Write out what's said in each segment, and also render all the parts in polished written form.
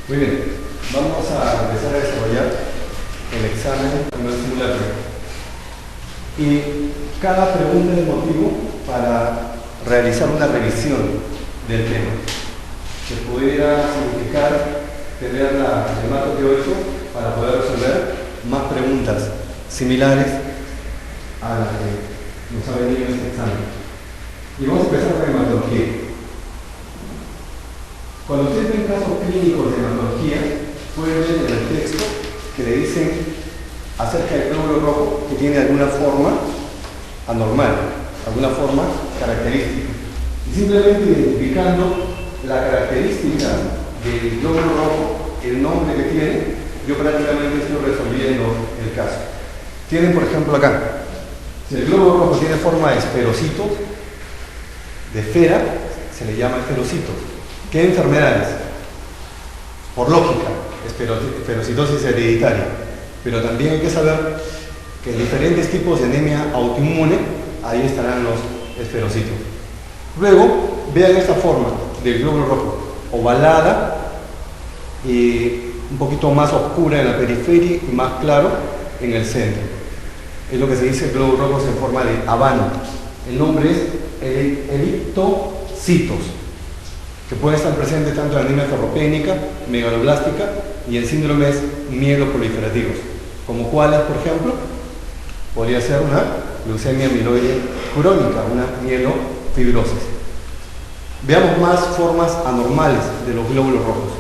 Muy bien, vamos a empezar a desarrollar el examen con el simulacro. Y cada pregunta es motivo para realizar una revisión del tema, que pudiera significar tener el marco teórico para poder resolver más preguntas similares a las que nos ha venido en este examen. Y vamos a empezar con hematología. Cuando ustedes ven casos clínicos de hematología, pueden ver en el texto que le dicen acerca del glóbulo rojo que tiene alguna forma anormal, alguna forma característica. Y simplemente identificando la característica del glóbulo rojo, el nombre que tiene, yo prácticamente estoy resolviendo el caso. Tienen, por ejemplo, acá, si el glóbulo rojo tiene forma de esferocito, de esfera, se le llama esferocito. ¿Qué enfermedades? Por lógica, esferocitosis hereditaria. Pero también hay que saber que en diferentes tipos de anemia autoinmune, ahí estarán los esferocitos. Luego, vean esta forma del glóbulo rojo, ovalada y un poquito más oscura en la periferia y más claro en el centro. Es lo que se dice glóbulos rojos en forma de habano. El nombre es eritrocitos, que pueden estar presentes tanto en anemia ferropénica, megaloblástica y en síndromes mieloproliferativos, como cuáles, por ejemplo, podría ser una leucemia mieloide crónica, una mielofibrosis. Veamos más formas anormales de los glóbulos rojos.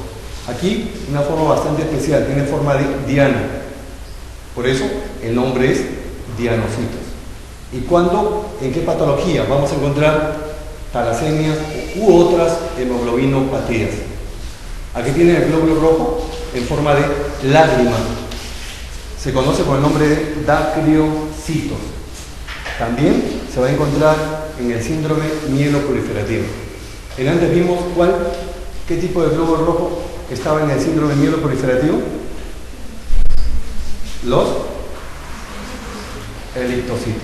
Aquí una forma bastante especial, tiene forma de diana, por eso el nombre es dianocitos. ¿Y cuándo, en qué patología vamos a encontrar talasemias u otras hemoglobinopatías? Aquí tienen el glóbulo rojo en forma de lágrima. Se conoce con el nombre de dacriocitos. También se va a encontrar en el síndrome mieloproliferativo. Antes vimos qué tipo de glóbulo rojo estaba en el síndrome mieloproliferativo. Los eritrocitos.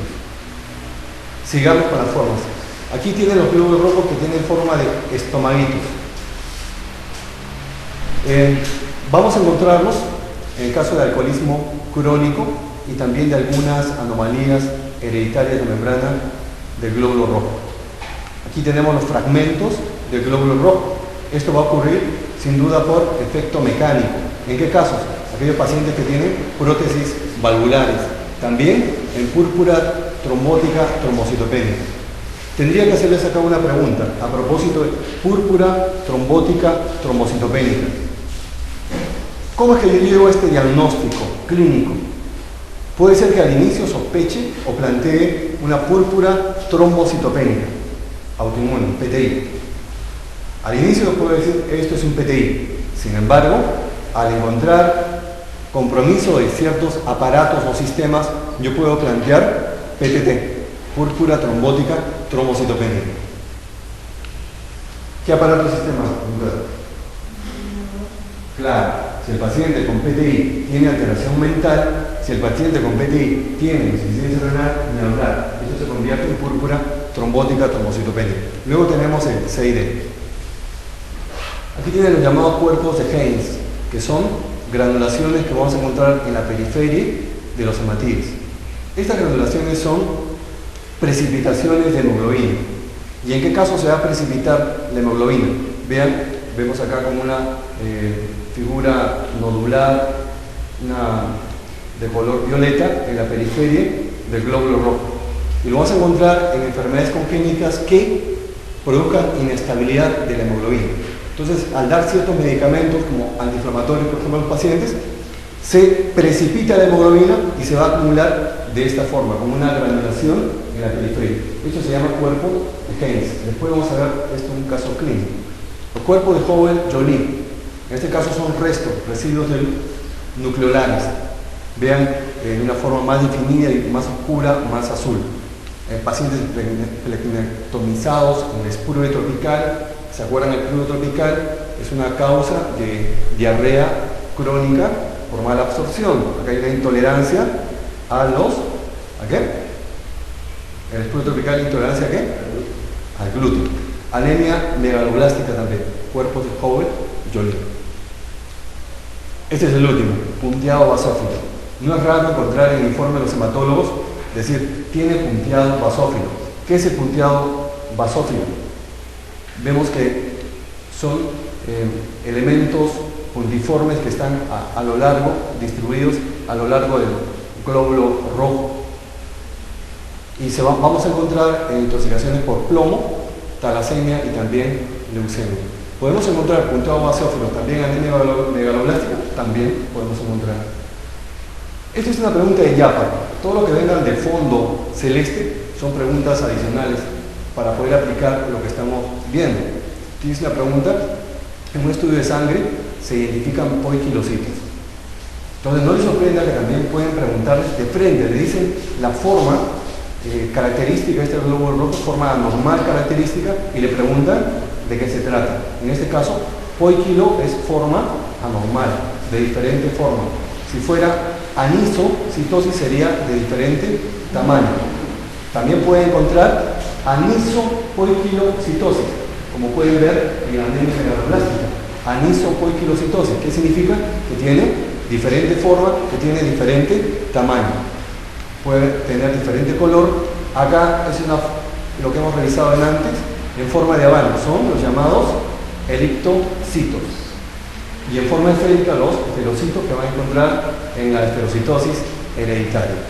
Sigamos con las formas. Aquí tienen los glóbulos rojos que tienen forma de estomaguitos. Vamos a encontrarlos en el caso de alcoholismo crónico y también de algunas anomalías hereditarias de membrana del glóbulo rojo. Aquí tenemos los fragmentos del glóbulo rojo. Esto va a ocurrir sin duda por efecto mecánico. ¿En qué casos? Aquellos pacientes que tienen prótesis valvulares. También en púrpura trombótica trombocitopénica. Tendría que hacerles acá una pregunta a propósito de púrpura trombótica trombocitopénica. ¿Cómo es que yo llevo este diagnóstico clínico? Puede ser que al inicio sospeche o plantee una púrpura trombocitopénica autoinmune, PTI. Al inicio puedo decir esto es un PTI. Sin embargo, al encontrar compromiso de ciertos aparatos o sistemas, yo puedo plantear PTT, púrpura trombótica trombocitopénica. ¿Qué aparato o sistema? Claro, si el paciente con PTI tiene alteración mental, si el paciente con PTI tiene insuficiencia renal, ni hablar. Esto se convierte en púrpura trombótica trombocitopénica. Luego tenemos el CID. Aquí tienen los llamados cuerpos de Heinz, que son granulaciones que vamos a encontrar en la periferia de los hematíes. Estas granulaciones son precipitaciones de hemoglobina. ¿Y en qué caso se va a precipitar la hemoglobina? Vean, vemos acá como una figura nodular, de color violeta en la periferia del glóbulo rojo. Y lo vamos a encontrar en enfermedades congénitas que produzcan inestabilidad de la hemoglobina. Entonces, al dar ciertos medicamentos como antiinflamatorios, por ejemplo, a los pacientes, se precipita la hemoglobina y se va a acumular de esta forma, como una granulación en la periferia. Esto se llama cuerpo de Heinz. Después vamos a ver esto en un caso clínico. Los cuerpos de Howell-Joly. En este caso son residuos nucleolares. Vean en una forma más definida y más oscura, más azul. Pacientes plectinectomizados con espuro tropical. ¿Se acuerdan? El espuro tropical es una causa de diarrea crónica por mala absorción. Acá hay una intolerancia a qué? El espuro tropical, intolerancia a qué? Al gluten. Anemia megaloblástica también. Cuerpos de Howell-Joly. Este es el último, punteado basófilo. No es raro encontrar en el informe de los hematólogos decir, tiene punteado basófilo. ¿Qué es el punteado basófilo? Vemos que son elementos puntiformes que están a lo largo, distribuidos a lo largo del glóbulo rojo. Y vamos a encontrar en intoxicaciones por plomo, talasemia y también leucemia. ¿Podemos encontrar punteado basófilo también en anemia megaloblástica? También podemos encontrar. Esta es una pregunta de YAPA. Todo lo que vengan de fondo celeste son preguntas adicionales para poder aplicar lo que estamos viendo. Tienes una pregunta, en un estudio de sangre se identifican poiquilocitos. Entonces no les sorprenda que también pueden preguntarles de frente, le dicen la forma característica de este glóbulo rojo, forma anormal característica, y le preguntan de qué se trata. En este caso, poiquilo es forma anormal, de diferente forma. Si fuera anisocitosis sería de diferente tamaño. También puede encontrar anisopoiquilocitosis, como pueden ver en la anemia megaloblástica. Anisopoiquilocitosis, ¿qué significa? Que tiene diferente forma, que tiene diferente tamaño. Puede tener diferente color. Acá es lo que hemos revisado antes, en forma de habano, son los llamados elictocitos. Y en forma esférica los esferocitos que van a encontrar en la esferocitosis hereditaria.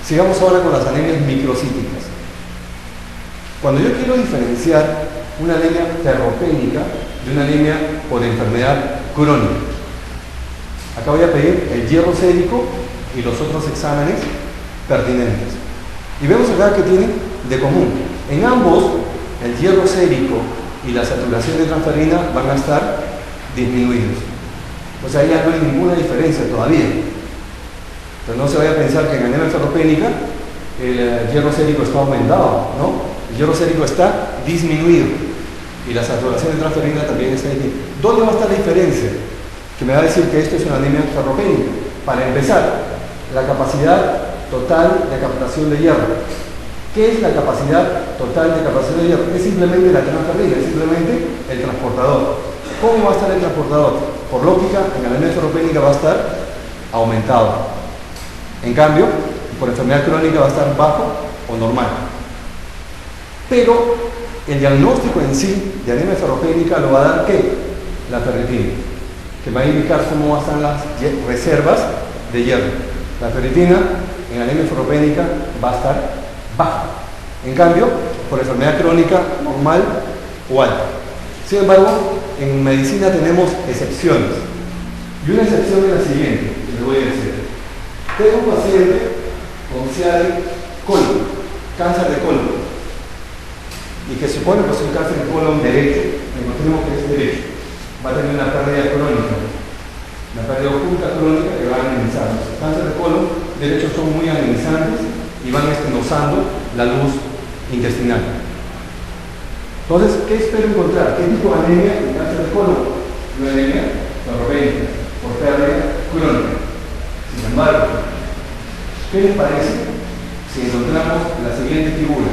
Sigamos ahora con las anemias microcíticas. Cuando yo quiero diferenciar una anemia ferropénica de una anemia por enfermedad crónica, acá voy a pedir el hierro sérico y los otros exámenes pertinentes. Y vemos acá que tienen de común. En ambos, el hierro sérico y la saturación de transferrina van a estar disminuidos. O sea, ya no hay ninguna diferencia todavía. Entonces no se vaya a pensar que en anemia ferropénica el hierro sérico está aumentado, ¿no? El hierro sérico está disminuido y la saturación de transferrina también está disminuida. ¿Dónde va a estar la diferencia? Que me va a decir que esto es una anemia ferropénica. Para empezar, la capacidad total de captación de hierro. ¿Qué es la capacidad total de captación de hierro? Es simplemente la transferrina, es simplemente el transportador. ¿Cómo va a estar el transportador? Por lógica, en la anemia ferropénica va a estar aumentado. En cambio, por enfermedad crónica va a estar bajo o normal. Pero el diagnóstico en sí de anemia ferropénica lo va a dar ¿qué? La ferritina, que va a indicar cómo están las reservas de hierro. La ferritina en anemia ferropénica va a estar baja. En cambio, por enfermedad crónica normal o alta. Sin embargo, en medicina tenemos excepciones. Y una excepción es la siguiente, que les voy a decir. Tengo un paciente con CAD colon, cáncer de colon, y que supone que es un cáncer de colon derecho, encontremos que es derecho, va a tener una pérdida crónica, una pérdida oculta crónica que va a anemizar. Los cánceres de colon derechos son muy anemizantes y van estenosando la luz intestinal. Entonces, ¿qué espero encontrar? ¿Qué tipo de anemia en cáncer de colon? Una anemia ferropénica, por pérdida crónica. Sin embargo, ¿qué les parece si encontramos la siguiente figura?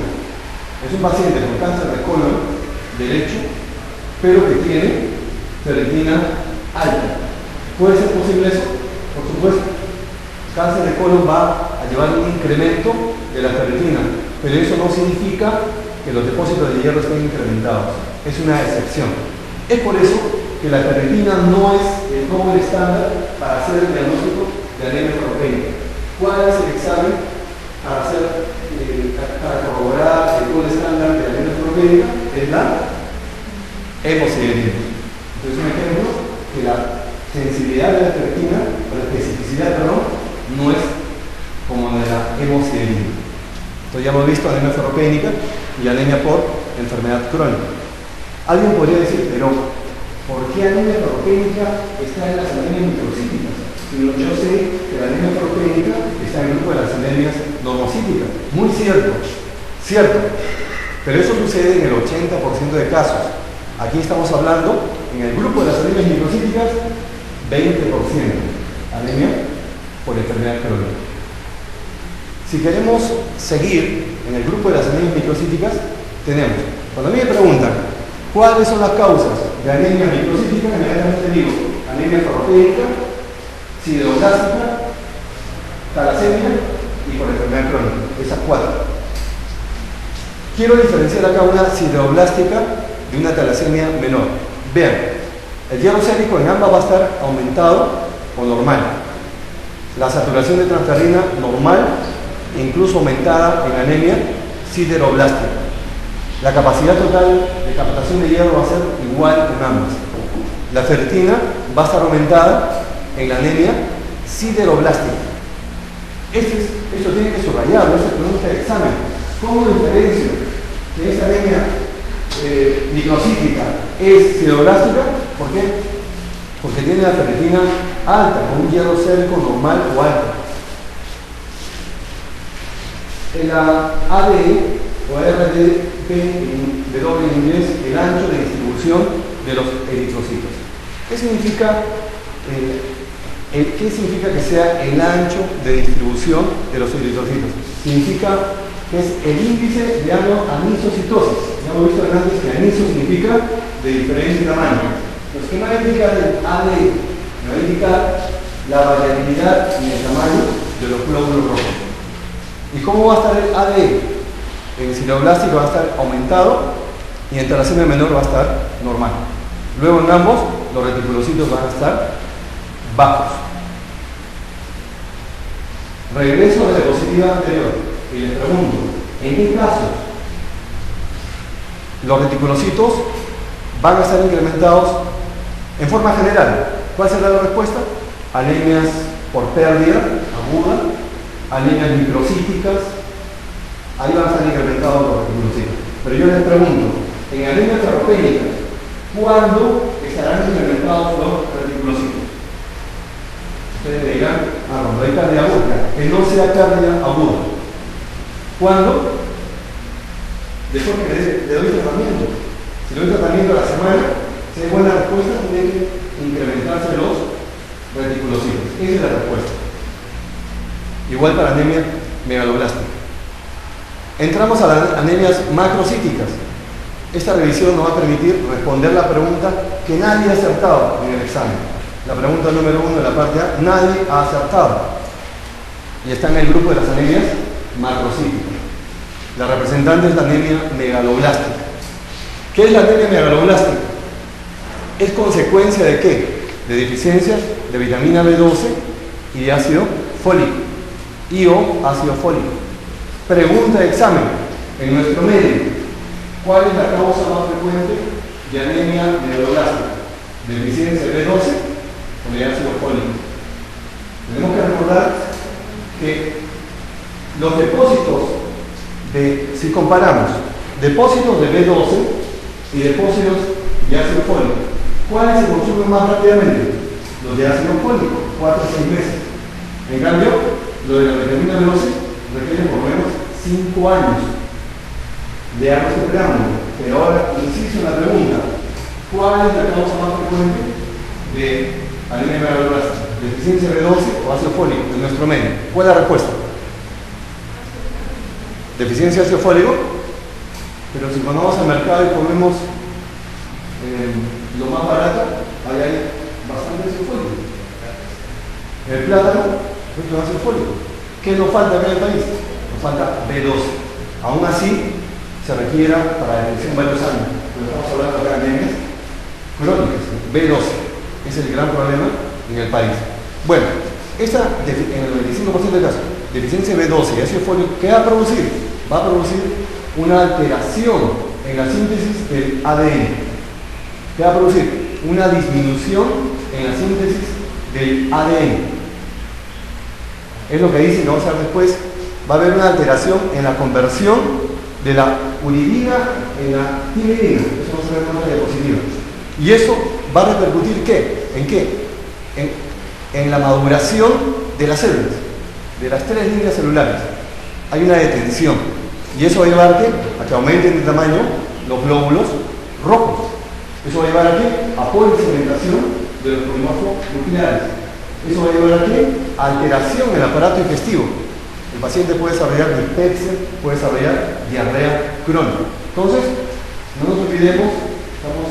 Es un paciente con cáncer de colon derecho, pero que tiene ferritina alta. ¿Puede ser posible eso? Por supuesto. El cáncer de colon va a llevar un incremento de la ferritina, pero eso no significa que los depósitos de hierro estén incrementados. Es una excepción. Es por eso que la ferritina no es el doble estándar para hacer el diagnóstico de anemia ferropénica. ¿Cuál es el examen para corroborar el doble estándar de anemia ferropénica? Es la hemosiderina. Entonces, un ejemplo que la sensibilidad de la ferritina, o la especificidad, perdón, no es como la de la hemosiderina. Entonces ya hemos visto anemia ferropénica y anemia por enfermedad crónica. Alguien podría decir, pero ¿por qué anemia ferropénica está en las anemias microcíticas? Yo sé que la anemia ferropénica está en el grupo de las anemias normocíticas. Muy cierto, cierto. Pero eso sucede en el 80% de casos. Aquí estamos hablando, en el grupo de las anemias microcíticas, 20%. Anemia por enfermedad crónica. Si queremos seguir en el grupo de las anemias microcíticas, tenemos, cuando a mí me preguntan, ¿cuáles son las causas de anemia microcítica, inmediatamente digo anemia ferropénica, sideroblástica, talasemia y por enfermedad crónica. Esas 4. Quiero diferenciar acá una sideroblástica de una talasemia menor. Vean, el hierro sérico en ambas va a estar aumentado o normal. La saturación de transferrina normal, incluso aumentada en anemia sideroblástica. La capacidad total de captación de hierro va a ser igual en ambas. La ferritina va a estar aumentada en la anemia sideroblástica. Esto tiene que subrayarlo, esa es pregunta de examen. ¿Cómo diferencio que esa anemia microcítica es sideroblástica? ¿Por qué? Porque tiene la ferritina alta, con un hierro sérico normal o alto. En la ADE o RDP de doble en inglés, el ancho de distribución de los eritrocitos. ¿Qué significa que sea el ancho de distribución de los eritrocitos? Significa que es el índice de anisocitosis. Ya hemos visto antes que aniso significa de diferente tamaño. Entonces, ¿qué me va a indicar el ADE? Me va a indicar la variabilidad en el tamaño de los glóbulos rojos. ¿Y cómo va a estar el ADE? En sideroblástico va a estar aumentado y en talasemia menor va a estar normal. Luego en ambos los reticulocitos van a estar bajos. Regreso a la diapositiva anterior y les pregunto, ¿en qué casos los reticulocitos van a estar incrementados en forma general? ¿Cuál será la respuesta? Anemias por pérdida aguda, anemias microcíticas, ahí van a estar incrementados los reticulocitos. Pero yo les pregunto, en anemia ferropénica, ¿cuándo estarán incrementados los reticulocitos? Ustedes me dirán, cuando hay cardia aguda, que no sea cardia aguda. ¿Cuándo? Después que le doy tratamiento. Si le doy tratamiento a la semana, si hay buena respuesta, tienen que incrementarse los reticulocitos. Esa es la respuesta. Igual para anemia megaloblástica. Entramos a las anemias macrocíticas. Esta revisión nos va a permitir responder la pregunta que nadie ha acertado en el examen. La pregunta número 1 de la parte A, nadie ha acertado. Y está en el grupo de las anemias macrocíticas. La representante es la anemia megaloblástica. ¿Qué es la anemia megaloblástica? ¿Es consecuencia de qué? De deficiencias de vitamina B12 y de ácido fólico. Y o ácido fólico. Pregunta de examen. En nuestro medio, ¿cuál es la causa más frecuente de anemia megaloblástica? ¿Deficiencia de B12 o de ácido fólico? Tenemos que recordar que los depósitos si comparamos depósitos de B12 y depósitos de ácido fólico, ¿cuáles se consumen más rápidamente? Los de ácido fólico, 4 a 6 meses. En cambio, lo de la vitamina B12 requiere por lo menos 5 años. Veamos este preámbulo. Pero ahora insisto en la pregunta, ¿cuál es la causa más frecuente de anemia megaloblástica? ¿Deficiencia de B12 o ácido fólico en nuestro medio? ¿Cuál es la respuesta? Deficiencia de ácido fólico. Pero si cuando vamos al mercado y comemos lo más barato, ahí hay bastante ácido fólico. El plátano es un ácido fólico. ¿Qué nos falta acá en el país? Nos falta B12. Aún así, se requiera para la detección varios años. Pero estamos hablando acá de anemias crónicas. B12 es el gran problema en el país. Bueno, esta, en el 25% de casos, deficiencia de B12 y ácido fólico, ¿qué va a producir? Va a producir una alteración en la síntesis del ADN. ¿Qué va a producir? Una disminución en la síntesis del ADN. Es lo que dice, que vamos a ver después, va a haber una alteración en la conversión de la uridina en la timidina. Eso vamos a ver en otra diapositiva. Y eso va a repercutir ¿qué? ¿En qué? En la maduración de las células, de las 3 líneas celulares. Hay una detención. Y eso va a llevarte a que aumenten de tamaño los glóbulos rojos. Eso va a llevar a qué? A polisegmentación de los polimorfos nucleares. Eso va a llevar a qué? A alteración en el aparato digestivo. El paciente puede desarrollar dispepsia, puede desarrollar diarrea crónica. Entonces, no nos olvidemos, estamos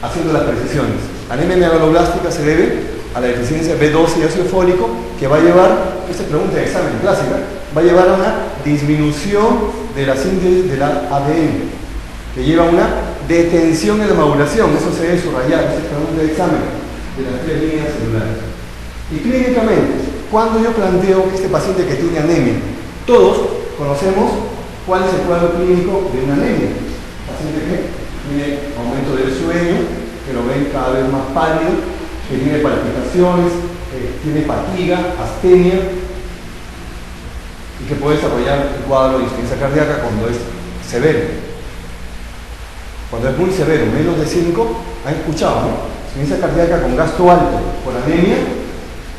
haciendo las precisiones. Anemia megaloblástica se debe a la deficiencia B12 y ácido fólico, que va a llevar, esta pregunta de examen clásica, va a llevar a una disminución de la síntesis del ADN, que lleva a una detención en la maduración. Eso se debe subrayar, esta pregunta de examen de las 3 líneas celulares. Y clínicamente, cuando yo planteo que este paciente que tiene anemia, todos conocemos cuál es el cuadro clínico de una anemia. Paciente que tiene aumento del sueño, que lo ven cada vez más pálido, que tiene palpitaciones, tiene fatiga, astenia, y que puede desarrollar el cuadro de insuficiencia cardíaca cuando es severo. Cuando es muy severo, menos de 5, han escuchado, ¿no? Insuficiencia cardíaca con gasto alto por anemia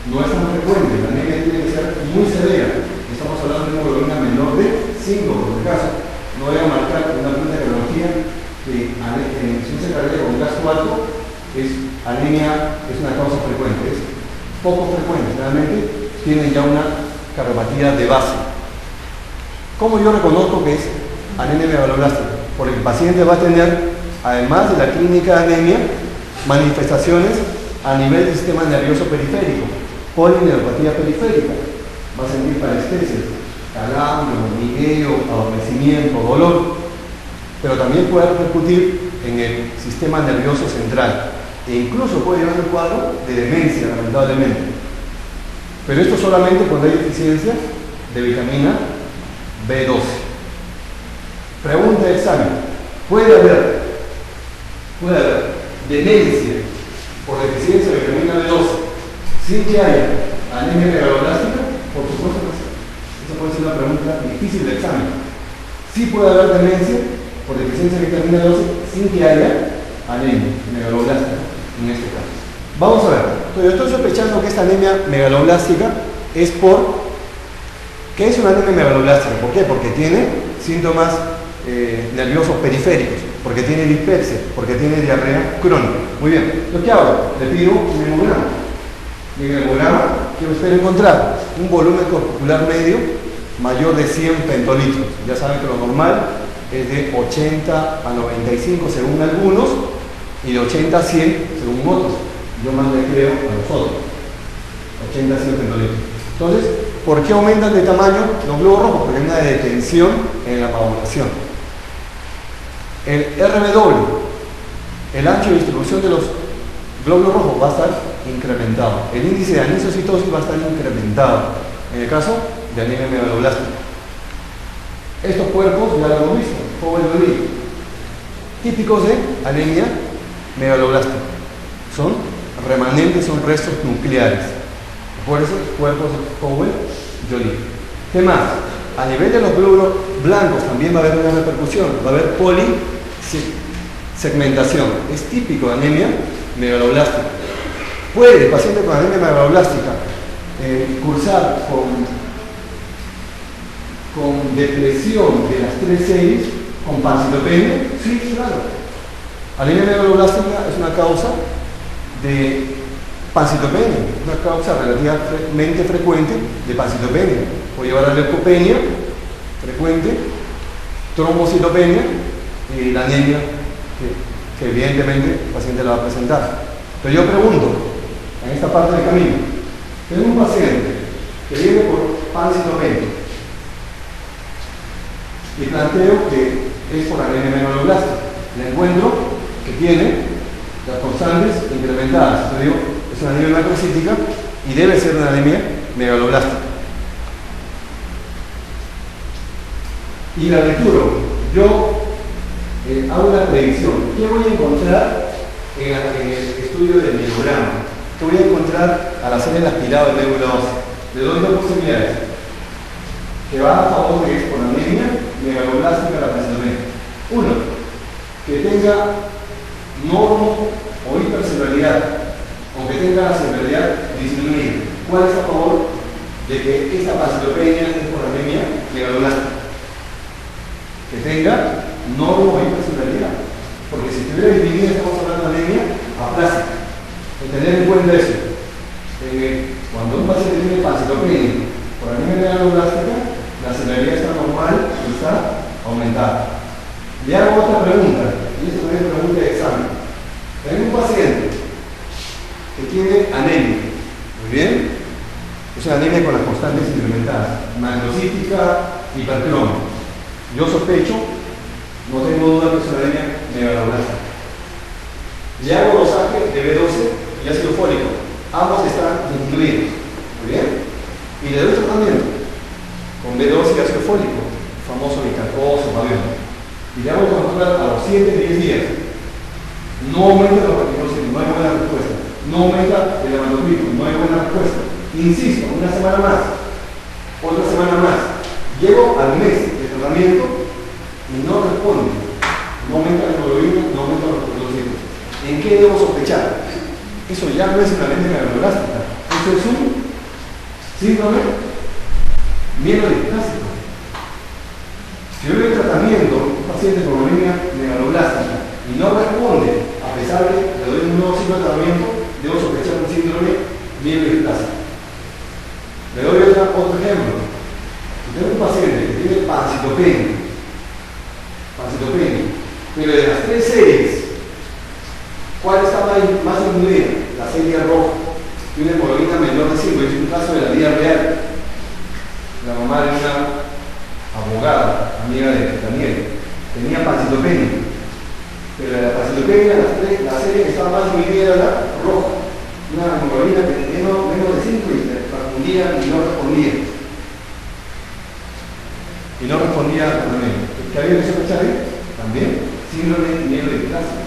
no es tan frecuente. La anemia tiene que ser muy severa. Estamos hablando de una hemoglobina menor de 5, por si acaso. No voy a marcar una pregunta de cardiología que en insuficiencia cardíaca con gasto alto anemia es una causa frecuente, es poco frecuente, realmente tienen ya una cardiopatía de base. ¿Cómo yo reconozco que es anemia megaloblástica? Porque el paciente va a tener, además de la clínica de anemia, manifestaciones a nivel del sistema nervioso periférico, polineuropatía periférica, va a sentir parestesia, calambio, hormigueo, adormecimiento, dolor, pero también puede repercutir en el sistema nervioso central e incluso puede llevar un cuadro de demencia, lamentablemente. Pero esto solamente cuando hay deficiencia de vitamina B12. Pregunta de examen: ¿puede haber demencia por deficiencia de vitamina B12 sin que haya anemia megaloblástica? Por supuesto que sí. Esa puede ser una pregunta difícil de examen. Sí puede haber demencia por deficiencia de vitamina B12 sin que haya anemia megaloblástica en este caso. Vamos a ver. Yo estoy sospechando que esta anemia megaloblástica es por... ¿Qué es una anemia megaloblástica? ¿Por qué? Porque tiene síntomas nerviosos periféricos, porque tiene dispepsia, porque tiene diarrea crónica. Muy bien. ¿Lo que hago? Le pido un hemograma. Y en el hemograma, ¿qué espero encontrar? Un volumen corpuscular medio mayor de 100 pentolitros. Ya saben que lo normal es de 80 a 95 según algunos y de 80 a 100 según otros. Yo más le creo a los otros. 80 a 100 pentolitros. Entonces, ¿por qué aumentan de tamaño los globos rojos? Porque hay una detención en la maduración. El RBW, el ancho de distribución de los glóbulos rojos, va a estar incrementado. El índice de anisocitosis va a estar incrementado en el caso de anemia megaloblástica. Estos cuerpos ya lo hemos visto, Powell-Joly, típicos de anemia megaloblástica. Son remanentes, son restos nucleares. Por eso, cuerpos de Powell-Joly. ¿Qué más? A nivel de los glóbulos blancos también va a haber una repercusión, va a haber polisegmentación. Es típico de anemia megaloblástica. ¿Puede el paciente con anemia megaloblástica cursar con depresión de las 3 series, con pancitopenia? Sí, claro. Anemia megaloblástica es una causa de pancitopenia, una causa relativamente frecuente de pancitopenia. Puede llevar a leucopenia frecuente, trombocitopenia y la anemia que evidentemente el paciente la va a presentar. Pero yo pregunto, en esta parte del camino, tengo un paciente que viene por pancitopenia y planteo que es por anemia megaloblástica. Le encuentro que tiene las constantes incrementadas. Yo digo, es una anemia macrocítica y debe ser una anemia megaloblástica. Y la lectura, yo hago una predicción. ¿Qué voy a encontrar en el estudio del mielograma? ¿Qué voy a encontrar al hacer el aspirado de médula ósea? Le doy 2 posibilidades. Que va a favor de que es por anemia megaloblástica la paciente. Uno, que tenga normo o hipercelularidad, o que tenga la celularidad disminuida. ¿Cuál es a favor de que esta pancitopenia es por anemia megaloblástica? Que tenga normo o hipercelularidad. Porque si estuviera dividida, estamos hablando de anemia aplásica. Tener en cuenta eso. Cuando un paciente tiene pancitopenia por anemia megaloblástica, la celularidad está normal y está aumentada. Le hago otra pregunta, y esta es una pregunta de examen. Tenemos un paciente que tiene anemia, muy bien, es una anemia con las constantes incrementadas, macrocística, hipercromo. Yo sospecho, no tengo duda que es una anemia megaloblástica. Le hago dosaje de B12 y ácido fólico, ambos están incluidos, muy bien, y le doy tratamiento con B12 y ácido fólico, famoso Licalcos, Mavión, y le hago controlar a los 7-10 días. No aumenta los reticulocitos, no hay buena respuesta. No aumenta el hematocrito, no hay buena respuesta. Insisto, una semana más, otra semana más. Llego al mes de tratamiento y no responde. No aumenta la hemoglobina, no aumenta los reticulocitos. ¿En qué debo sospechar? Eso ya no es una anemia megaloblástica. Eso es un síndrome mielodisplásico. Si yo doy tratamiento a un paciente con anemia megaloblástica y no responde, a pesar de que le doy un nuevo ciclo de tratamiento, debo sospechar un síndrome mielodisplásico. Le doy otro ejemplo. Si tengo un paciente que tiene pancitopenia, pero de las 3 series, ¿cuál está más incluida? La serie roja. Tiene una hemoglobina menor de 5, es un caso de la vida real. La mamá de una abogada, amiga de Daniel, tenía pancitopenia. Pero la pancitopenia, la serie que estaba más dividida era la roja. Una hemoglobina que tenía menos de 5 y se respondía y no respondía. Y no respondía al tratamiento. ¿Qué había que sospechar ahí? También síndrome mielodisplásico.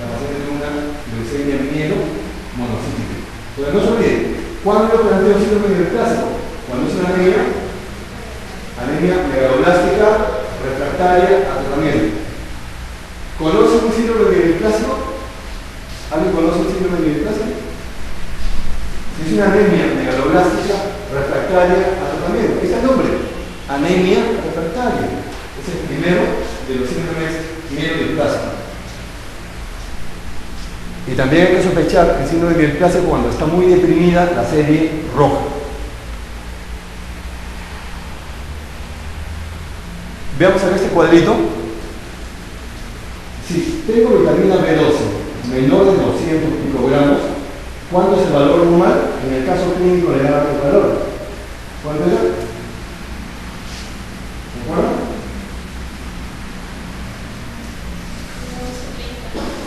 La paciente tiene una leucemia mielomonocítica. Pero no se olvide, ¿cuándo yo planteo síndrome mielodisplásico? Cuando es una anemia megaloblástica refractaria a tratamiento. ¿Conoce un síndrome mielodisplásico? ¿Alguien conoce un síndrome mielodisplásico? Es una anemia megaloblástica refractaria a tratamiento. Ese es el nombre. Anemia refractaria. Es el primero de los síndromes mielodisplásico. Y también hay que sospechar el síndrome mielodisplásico cuando está muy deprimida la serie roja. Veamos acá este cuadrito. Si tengo vitamina B12 menor de 200 picogramos, ¿cuánto es el valor normal? En el caso clínico le da el valor. ¿Cuánto era? ¿De acuerdo?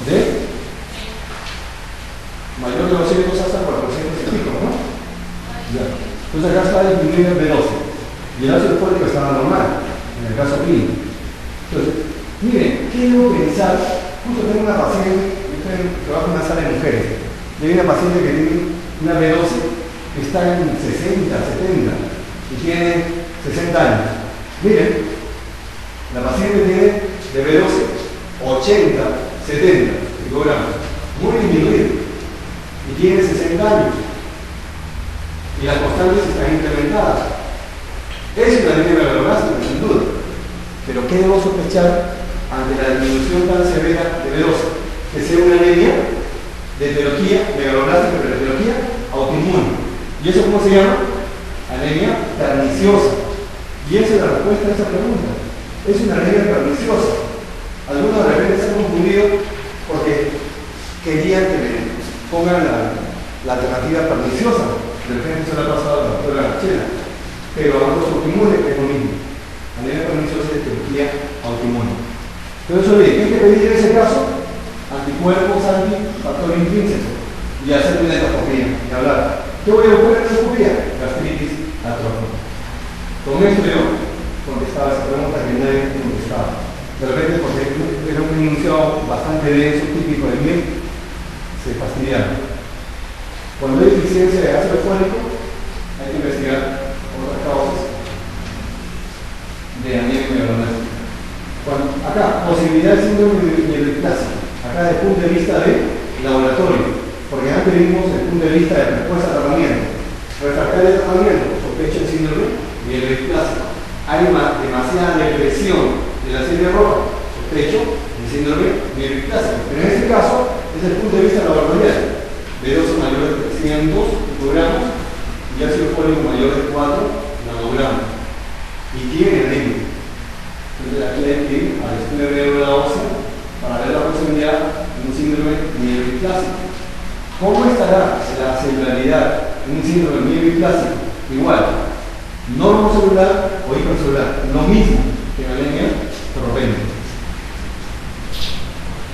¿De? Mayor de 200 hasta 400 y pico, ¿no? Ya. Entonces acá está disminuido el B12 y el ácido fólico estaba normal, en el caso clínico. Entonces, miren, ¿qué debo pensar? Justo tengo una paciente, yo trabajo en una sala de mujeres, y hay una paciente que tiene una B12 que está en 60, 70 y tiene 60 años. Miren, la paciente tiene de B12 80, 70 picogramos, muy disminuido, y tiene 60 años, y las constantes están incrementadas. Es una anemia megaloblástica, sin duda. Pero ¿qué debo sospechar ante la disminución tan severa de B12? Que sea una anemia de etiología megaloblástica, pero de etiología autoinmune. ¿Y eso cómo se llama? Anemia perniciosa. Y esa es la respuesta a esa pregunta. Es una anemia perniciosa. Algunos de repente se han confundido porque querían que le pongan la alternativa perniciosa. De repente se la ha pasado a la doctora Chela. Pero ambos autoinmunes es lo mismo. Anemia perniciosa de etiología autoinmune. Entonces, oye, ¿qué hay que pedir en ese caso? Anticuerpos antifactor intrínseco. Y hacer una endoscopía. Y hablar. ¿Qué voy a buscar en la endoscopía? Gastritis atrófica. Con esto yo contestaba esa pregunta que nadie contestaba. De repente, porque era un enunciado bastante denso, típico de mí, se fastidiaron. Cuando hay deficiencia de ácido fólico, hay que investigar otras causas de anemia megaloblástica. Acá, posibilidad de síndrome mielodisplásico. Acá desde el punto de vista de laboratorio, porque antes vimos desde el punto de vista de respuesta a tratamiento. Refractaria de tratamiento, sospecha el síndrome mielodisplásico. Hay demasiada depresión de la serie roja, sospecho el síndrome mielodisplásico. Pero en este caso, desde el punto de vista laboratorial, B12 mayor de 300 picogramos y ácido fólico mayor de 4 nanogramos. Y tiene anemia. Entonces aquí hay que ir al estudio de médula ósea para ver la posibilidad de un síndrome mieloplásico. ¿Cómo estará la celularidad en un síndrome mieloplásico? Igual, normocelular o hipercelular, lo mismo que en anemia trombónica.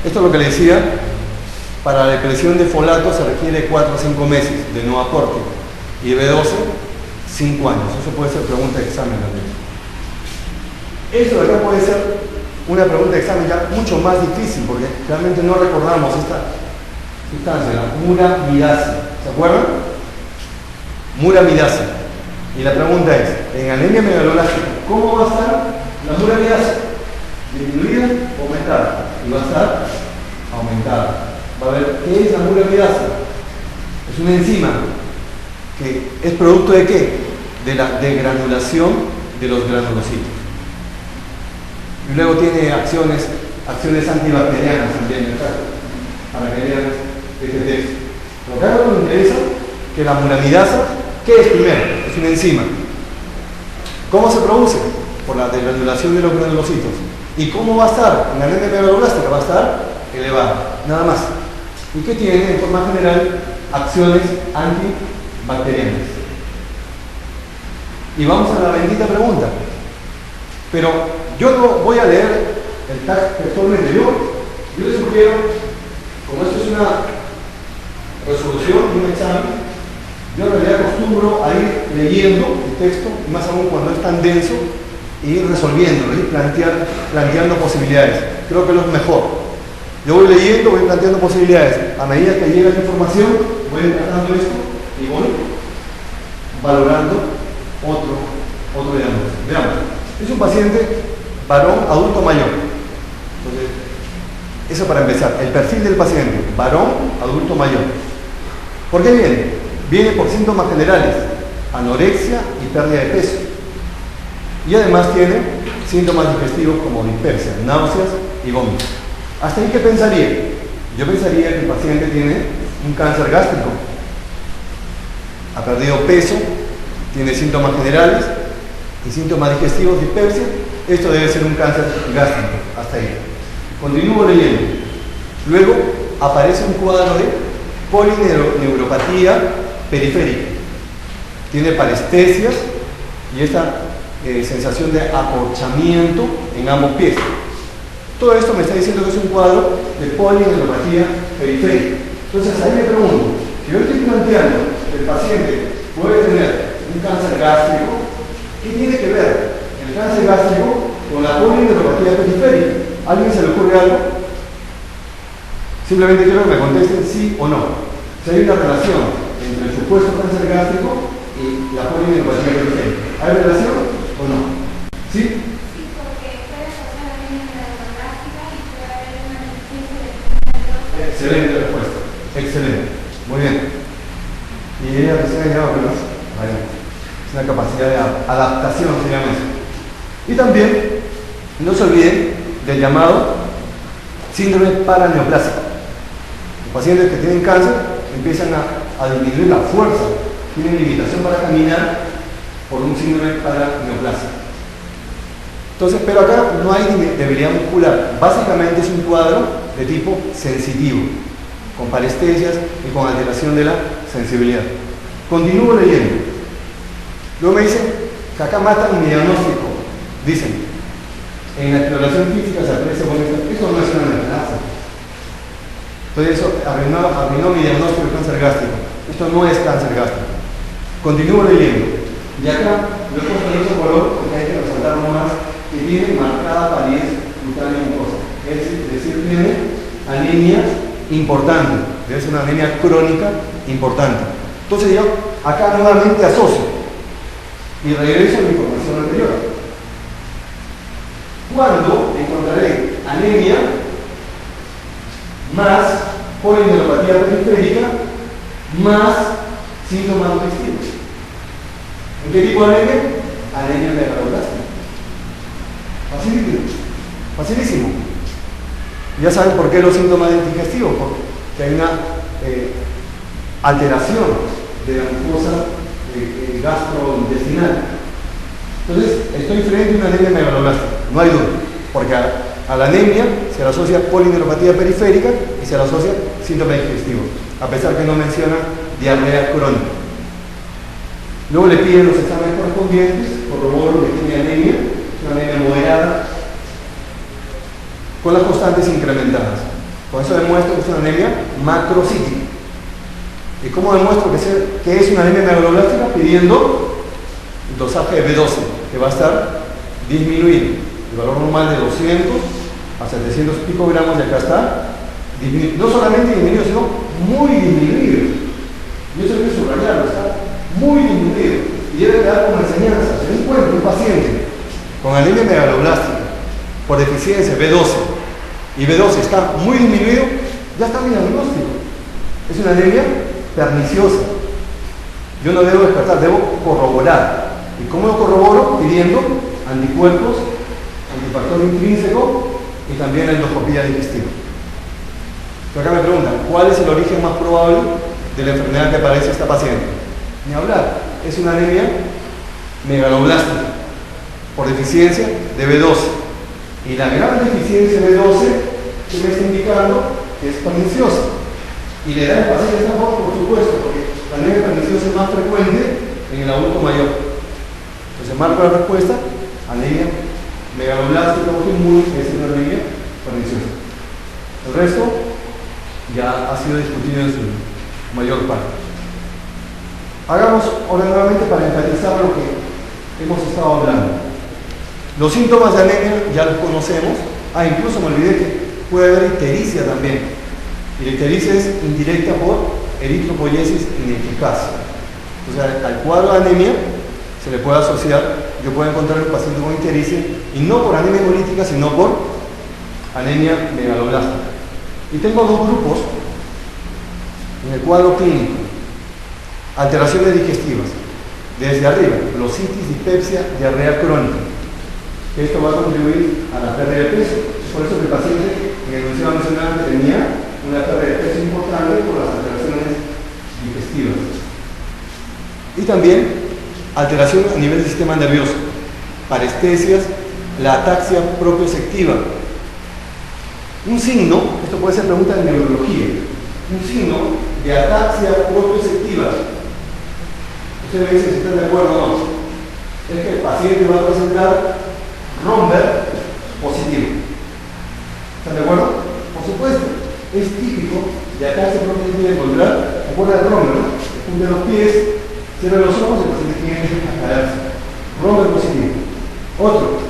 Esto es lo que le decía, para la depresión de folato se requiere 4 a 5 meses de no aporte y B12, 5 años. Eso puede ser pregunta de examen también. Esto de acá puede ser una pregunta de examen ya mucho más difícil porque realmente no recordamos esta sustancia, la muramidasa. ¿Se acuerdan? Muramidasa. Y la pregunta es, en anemia megaloblástica, ¿cómo va a estar la muramidasa? ¿Disminuida o aumentada? Y va a estar aumentada. Va a ver, ¿qué es la muramidasa? Es una enzima que es producto de ¿qué? De la degranulación de los granulocitos. Y luego tiene acciones antibacterianas también, para que vean este texto. Lo que ahora nos interesa que la muramidasa, ¿qué es primero? Es una enzima. ¿Cómo se produce? Por la degranulación de los granulocitos. ¿Y cómo va a estar? En la anemia megaloblástica va a estar elevada, nada más. ¿Y qué tiene? En forma general, acciones antibacterianas. Y vamos a la bendita pregunta. Pero yo no voy a leer el tag textualmente. Yo les sugiero, como esto es una resolución de un examen, yo en realidad acostumbro a ir leyendo el texto, y más aún cuando es tan denso, y ir resolviéndolo, y planteando posibilidades. Creo que es lo mejor. Yo voy leyendo, voy planteando posibilidades. A medida que llega la información, voy tratando esto y voy valorando otro diagnóstico. Veamos. Es un paciente varón adulto mayor. Entonces, eso para empezar. El perfil del paciente, varón adulto mayor. ¿Por qué viene? Viene por síntomas generales, anorexia y pérdida de peso. Y además tiene síntomas digestivos como dispersia, náuseas y vómitos. ¿Hasta ahí qué pensaría? Yo pensaría que el paciente tiene un cáncer gástrico. Ha perdido peso, tiene síntomas generales y síntomas digestivos, dispersia. Esto debe ser un cáncer gástrico. Hasta ahí. Continúo leyendo. Luego aparece un cuadro de polineuropatía periférica. Tiene parestesias y esta sensación de acorchamiento en ambos pies. Todo esto me está diciendo que es un cuadro de polineuropatía periférica. Entonces ahí me pregunto, si yo estoy planteando que el paciente puede tener un cáncer gástrico, ¿qué tiene que ver el cáncer gástrico con la polineuropatía periférica? ¿A alguien se le ocurre algo? Simplemente quiero que me contesten sí o no. Si hay una relación entre el supuesto cáncer gástrico y la polineuropatía periférica. ¿Hay relación o no? ¿Sí? Excelente respuesta. Excelente. Muy bien. Y ella recién ha llegado, ¿verdad? Es una capacidad de adaptación, se llama eso. Y también, no se olviden del llamado síndrome paraneoplásico. Los pacientes que tienen cáncer empiezan a disminuir la fuerza, tienen limitación para caminar por un síndrome paraneoplásico. Entonces, pero acá no hay debilidad muscular. Básicamente es un cuadro de tipo sensitivo, con parestesias y con alteración de la sensibilidad. Continúo leyendo. Luego me dicen que acá matan mi diagnóstico. Dicen, en la exploración física se aprecia con esto. Eso no es una amenaza. Entonces eso arruinó mi diagnóstico de cáncer gástrico. Esto no es cáncer gástrico. Continúo leyendo. Y acá lo he puesto en otro color porque hay que resaltarlo más, que tiene marcada palidez cutánea mucosa. Es decir, tiene anemia importante, debe ser una anemia crónica importante. Entonces yo acá nuevamente asocio y regreso a la información anterior. ¿Cuándo encontraré anemia más polineuropatía periférica más síntomas digestivos? ¿En qué tipo de anemia? Anemia megaloblástica. Facilísimo. Ya saben por qué los síntomas digestivos, porque hay una alteración de la mucosa gastrointestinal. Entonces, estoy frente a una anemia megaloblástica, no hay duda, porque A la anemia se le asocia polineuropatía periférica y se le asocia síndrome digestivo, a pesar que no menciona diarrea crónica. Luego le piden los exámenes correspondientes, corroboro que tiene anemia, una anemia moderada, con las constantes incrementadas. Con eso demuestro que es una anemia macrocítica. ¿Y cómo demuestro que es una anemia megaloblástica? Pidiendo el dosaje de B12, que va a estar disminuido. El valor normal de 200 a 700 picogramos, y acá está disminuido. No solamente disminuido, sino muy disminuido. Y eso hay que subrayarlo, está muy disminuido. Y debe quedar como enseñanza. Si encuentro un paciente con anemia megaloblástica por deficiencia B12 y B12 está muy disminuido, ya está mi diagnóstico. Es una anemia perniciosa. Yo no debo descartar, debo corroborar. ¿Y cómo lo corroboro? Pidiendo anticuerpos, antifactor intrínseco y también endoscopía digestiva. Pero acá me preguntan, ¿cuál es el origen más probable de la enfermedad que padece esta paciente? Ni hablar, es una anemia megaloblástica por deficiencia de B12. Y la gran deficiencia de B12 que me está indicando que es perniciosa. Y la edad del paciente está por supuesto, porque la anemia perniciosa es más frecuente en el adulto mayor. Entonces marco la respuesta, anemia megaloblástica autoinmune, es una anemia perniciosa. El resto ya ha sido discutido en su mayor parte. Hagamos ahora nuevamente para enfatizar lo que hemos estado hablando. Los síntomas de anemia ya los conocemos. Incluso me olvidé que puede haber ictericia también. Y la ictericia es indirecta por eritropoiesis ineficaz. Entonces al cuadro de anemia se le puede asociar, yo puedo encontrar un paciente con ictericia, y no por anemia hemolítica, sino por anemia megaloblástica. Y tengo dos grupos en el cuadro clínico. Alteraciones digestivas. Desde arriba, glositis, dispepsia, diarrea crónica. Esto va a contribuir a la pérdida de peso. Es por eso que el paciente en el enunciado mencionaba que tenía una pérdida de peso importante por las alteraciones digestivas. Y también alteración a nivel del sistema nervioso, parestesias, la ataxia propioceptiva. Un signo, esto puede ser pregunta de neurología, un signo de ataxia propioceptiva. Ustedes me dicen si están de acuerdo o no. Es que el paciente va a presentar Romberg positivo. ¿Están de acuerdo? Por supuesto, es típico de ataxia propioceptiva encontrar, acuerda de Romberg, ¿no? Junta los pies, cierra los ojos, el paciente tiene que caerse. Romberg positivo. Otro,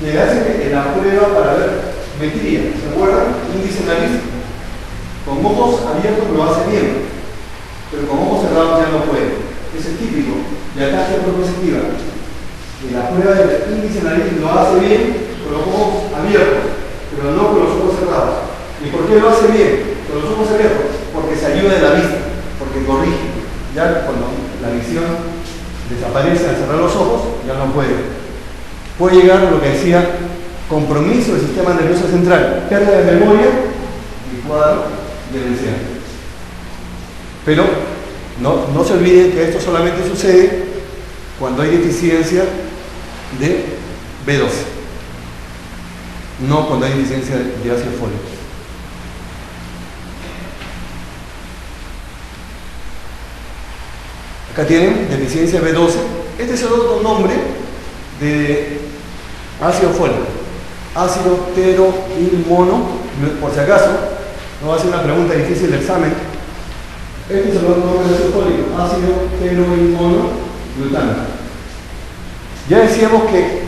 que hace la prueba para ver metría, ¿se acuerdan? Índice nariz. Con ojos abiertos lo hace bien, pero con ojos cerrados ya no puede. Es el típico de ataxia propioceptiva. Y la prueba del índice nariz lo hace bien con los ojos abiertos, pero no con los ojos cerrados. ¿Y por qué lo hace bien con los ojos abiertos? Porque se ayuda de la vista, porque corrige. Ya cuando la visión desaparece al cerrar los ojos, ya no puede. Puede llegar a lo que decía compromiso del sistema nervioso central, pérdida de memoria y cuadro demencial. Pero no se olviden que esto solamente sucede cuando hay deficiencia de B12, no cuando hay deficiencia de ácido fólico. Acá tienen deficiencia B12. Este es el otro nombre de ácido fólico, ácido teroilmono, por si acaso, no va a ser una pregunta difícil del examen. Este es el otro nombre de ácido fólico, ácido teroilmonoglutano. Ya decíamos que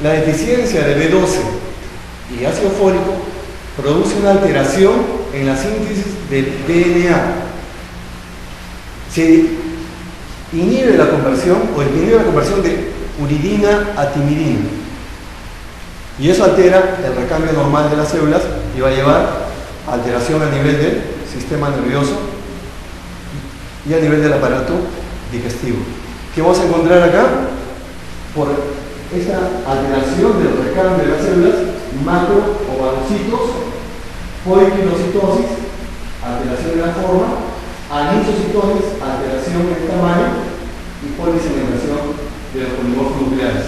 la deficiencia de B12 y ácido fólico produce una alteración en la síntesis del DNA. Se inhibe la conversión o disminuye la conversión de uridina a timidina. Y eso altera el recambio normal de las células y va a llevar a alteración a nivel del sistema nervioso y a nivel del aparato digestivo. ¿Qué vamos a encontrar acá? Por esta alteración del recambio de las células, macroovadocitos, poiquilocitosis, alteración de la forma, anisocitosis, alteración del tamaño y polisegmentación de los polimorfos nucleares.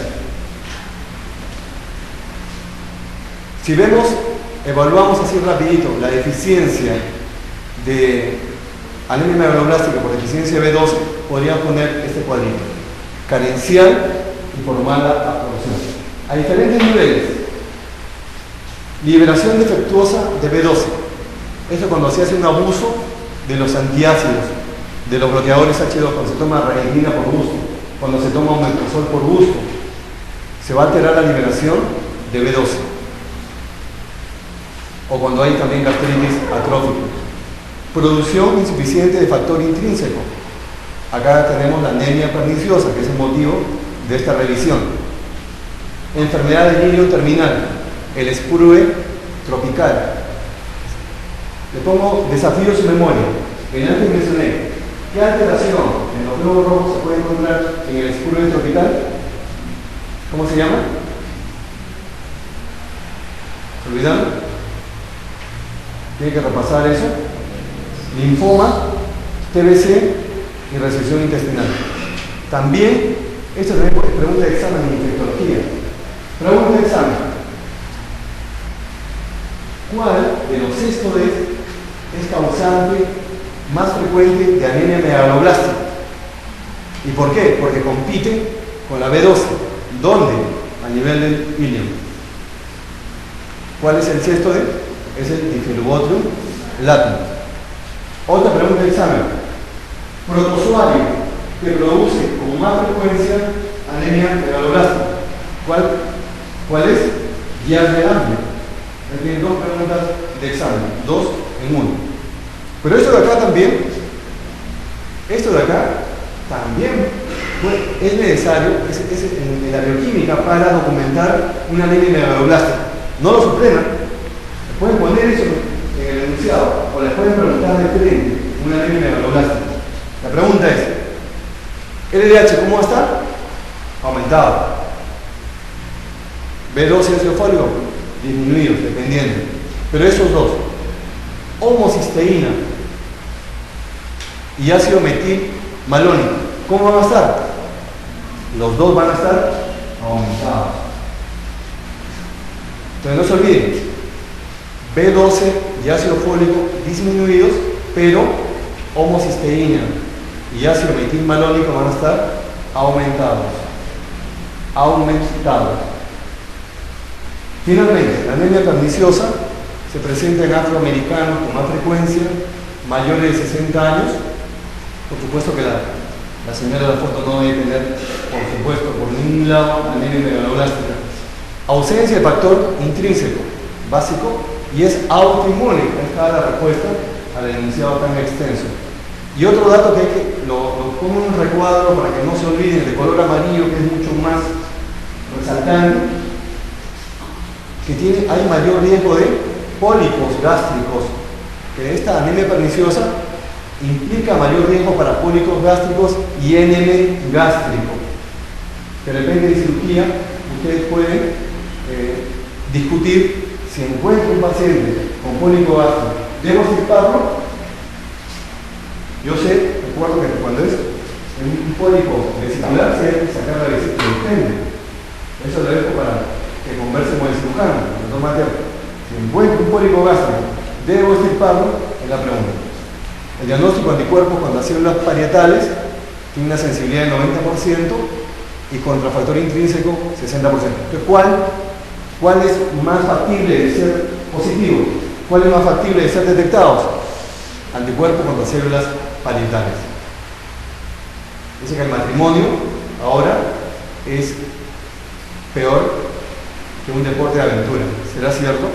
Si vemos, evaluamos así rapidito la deficiencia de anemia megaloblástica por deficiencia de B12, podríamos poner este cuadrito: carencial y por mala absorción. A diferentes niveles. Liberación defectuosa de B12. Esto cuando se hace un abuso de los antiácidos, de los bloqueadores H2, cuando se toma ranitidina por gusto, cuando se toma omeprazol por gusto, se va a alterar la liberación de B12. O cuando hay también gastritis atrófica. Producción insuficiente de factor intrínseco. Acá tenemos la anemia perniciosa, que es el motivo de esta revisión. Enfermedad del hilo terminal, el sprue tropical. Le pongo desafío su memoria. Antes mencioné, ¿qué alteración en los globos rojos se puede encontrar en el sprue tropical? ¿Cómo se llama? ¿Se olvidaron? Tiene que repasar eso. Linfoma, TBC y resección intestinal. También, esto también es pregunta de examen en infectología. Pregunta de examen. ¿Cuál de los estos es causante más frecuente de anemia megaloblástica? ¿Y por qué? Porque compite con la B12. ¿Dónde? A nivel del ileum. ¿Cuál es el sexto de? Es el Bifidobacterium latum. Otra pregunta de examen. Protozoario que produce con más frecuencia anemia megaloblástica. ¿Cuál es? Giardia. Tienen dos preguntas de examen, 2 en 1. Pero esto de acá también es necesario, es en la bioquímica para documentar una anemia megaloblástica. No lo susprendan. Les pueden poner eso en el enunciado o les pueden preguntar de frente una anemia megaloblástica. La pregunta es: LDH, ¿cómo va a estar? Aumentado. B12 ácido fólico disminuidos, dependiendo. Pero esos dos, homocisteína y ácido metil malónico, ¿cómo van a estar? Los dos van a estar aumentados. Entonces no se olviden, B12 y ácido fólico disminuidos, pero homocisteína y ácido metil malónico van a estar aumentados. Finalmente, la anemia perniciosa se presenta en afroamericanos con más frecuencia, mayores de 60 años. Por supuesto que la señora de la foto no debe tener, por supuesto, por ningún lado anemia megaloblástica. Ausencia de factor intrínseco básico y es autoinmune. Esta es la respuesta al enunciado tan extenso. Y otro dato que hay que, lo pongo en un recuadro para que no se olviden, de color amarillo, que es mucho más resaltante, que hay mayor riesgo de pólipos gástricos, que esta anemia perniciosa implica mayor riesgo para pólipos gástricos y NM gástrico. Que depende de cirugía, ustedes pueden discutir si encuentro un paciente con pólipo gástrico, ¿debo extirparlo? Yo sé, recuerdo que cuando es un pólipo vesicular se debe sacar la vesícula, depende. Eso lo dejo para que converse con el cirujano, el doctor Mateo. Si encuentro un pólipo gástrico, ¿debo extirparlo? Es la pregunta. El diagnóstico de anticuerpos contra células parietales tiene una sensibilidad del 90% y contra factor intrínseco 60%. Entonces, ¿cuál es más factible de ser positivo? ¿Cuál es más factible de ser detectados? Anticuerpos contra células parietales. Dice que el matrimonio ahora es peor que un deporte de aventura. ¿Será cierto?